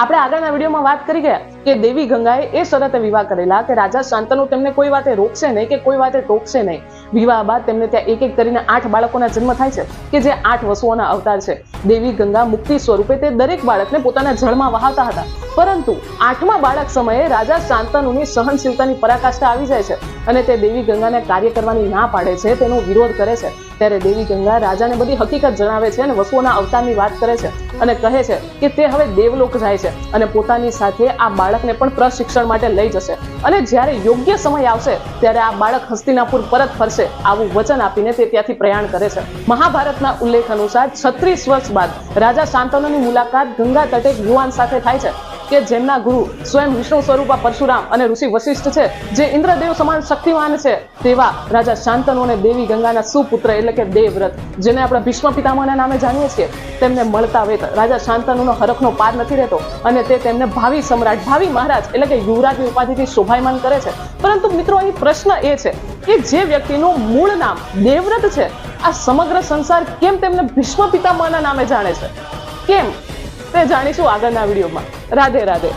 આપણે આગળના વિડીયોમાં વાત કરી ગયા કે દેવી ગંગાએ એ શરતે વિવાહ કરેલા કે રાજા શાંતનુ તેમને કોઈ વાતે રોકશે નહીં કે કોઈ વાતે ટોકશે નહીં. વિવાહ બાદ તેમને ત્યાં એક એક કરીને 8 બાળકોના જન્મ થાય છે કે જે 8 વસુઓના અવતાર છે. દેવી ગંગા મુક્તિ સ્વરૂપે તે દરેક બાળકને પોતાના જળમાં વહાવતા હતા. પરંતુ 8મા બાળક સમયે રાજા શાંતનુની સહનશીલતાની પરાકાષ્ઠા આવી જાય છે અને તે દેવી ગંગાને કાર્ય કરવાની ના પાડે છે, તેનો વિરોધ કરે છે. ત્યારે દેવી ગંગા રાજાને બધી હકીકત જણાવે છે અને વસુઓના અવતારની વાત કરે છે અને કહે છે કે તે હવે દેવલોક જાય છે અને પોતાની સાથે આ બાળકને પણ પ્રશિક્ષણ માટે લઈ જશે અને જ્યારે યોગ્ય સમય આવશે ત્યારે આ બાળક હસ્તિનાપુર પરત ફરશે આવું વચન આપીને તે ત્યાંથી પ્રયાણ કરે છે. મહાભારતના ઉલ્લેખ અનુસાર 36 વર્ષ બાદ રાજા શાંતનુની મુલાકાત ગંગા તટે એક યુવાન સાથે થાય છે કે જેમના ગુરુ સ્વયં વિષ્ણુ સ્વરૂપા પરશુરામ અને ઋષિ વશિષ્ઠ છે, જે ઇન્દ્રદેવ સમાન શક્તિમાન છે. તેવા રાજા શાંતનુ અને દેવી ગંગાના સુપુત્ર એટલે કે દેવવ્રત, જેને આપણે ભીષ્મ પિતામહના નામે જાણીએ છીએ, તેમને મળતા વેત રાજા શાંતનુનો હરખનો પાર નથી રહેતો અને તે તેમને ભાવિ સમ્રાટ, ભાવિ મહારાજ એટલે કે યુવરાજની ઉપાધિથી શોભાયમાન કરે છે. પરંતુ મિત્રો, અહીં પ્રશ્ન એ છે કે જે વ્યક્તિનું મૂળ નામ દેવવ્રત છે, આ સમગ્ર સંસાર કેમ તેમને ભીષ્મ પિતામહના નામે જાણે છે? કેમ? તે જાણીશું આગળના વિડીયોમાં. રાધે રાધે.